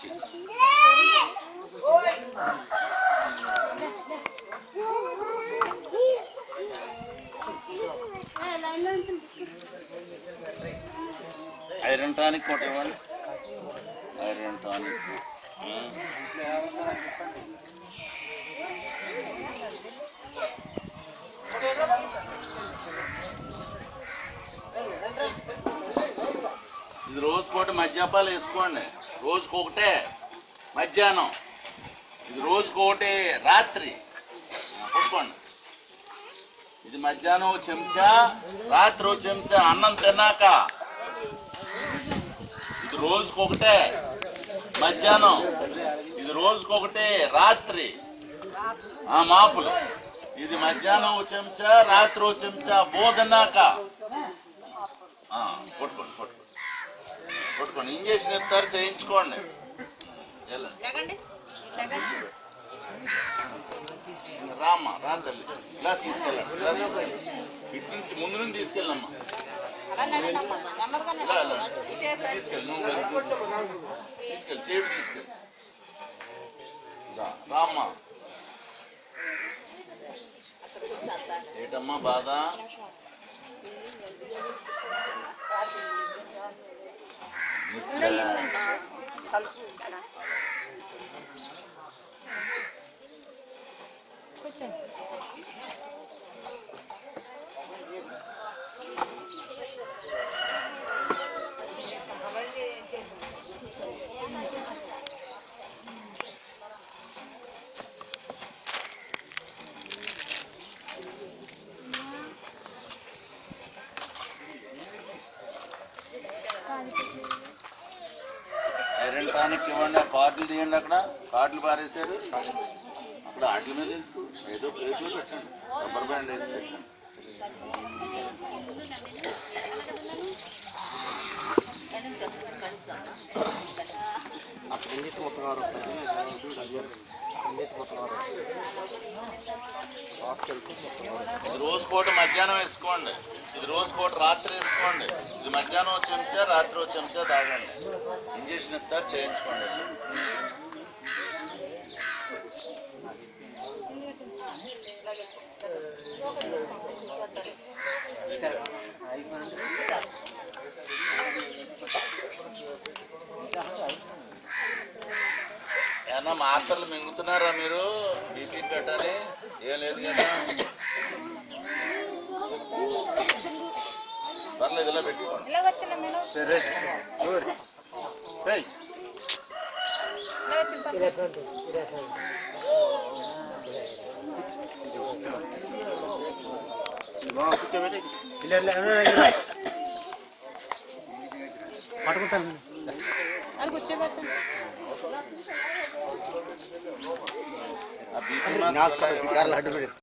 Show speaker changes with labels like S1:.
S1: ఇచ్చి iron tonic ఒకటి ఇవ్వండి. ఐరన్ టానిక్ ఇది రోజుకోటి మద్యపాలు వేసుకోండి. రోజుకొకటే మధ్యాహ్నం, ఇది రోజుకొకటి రాత్రి కొట్టుకోండి. ఇది మధ్యాహ్నం ఒక చెంచా, రాత్రి ఒక చెంచా అన్నం తిన్నాక. ఇది రోజుకొకటే మధ్యాహ్నం, ఇది రోజుకొకటే రాత్రి మాపులు. ఇది మధ్యాహ్నం ఒక చెంచా, రాత్రి ఒక చెంచా బోధనాక. కొట్టుకోండి కొట్టుకోండి కొట్టుకోండి. ఇంజక్షన్ ఇస్తారు, చేయించుకోండి. రామ్మా రా తల్లి, ఇలా తీసుకెళ్ళండి. ఇలా తీసుకెళ్ళి ఇంటి ముందు నుంచి తీసుకెళ్ళమ్మా. ఇలా ఇలా తీసుకెళ్ళి, నువ్వు తీసుకెళ్ళి, చేపి తీసుకెళ్ళి. రామ్మా. ఏటమ్మా బాధ? ఐరన్ టానిక్ ఇవ్వండి. ఆ కార్డులు తీయండి. అక్కడ కార్డులు పారేసారు. అక్కడ ఆటల మీద ఎందుకు, ఏదో ప్లేస్లో పెట్టండి. రబ్బర్ బ్యాండ్ వేసి పెట్టండి. ఇది రోజుకోటి మధ్యాహ్నం వేసుకోండి. ఇది రోజుకోటి రాత్రి వేసుకోండి. ఇది మధ్యాహ్నం ఒక చెంచా, రాత్రి ఒక చెంచా తాగండి. ఇంజక్షన్ ఇస్తారు, చేయించుకోండి. ఏమన్నా మాత్రలు మింగుతున్నారా మీరు? బీపీ పెట్టాలి ఏం లేదు కదా. పర్లేదు, ఇలా పెట్టుకోండి.
S2: పట్టుకుంటాను.
S1: ఆ బీపీ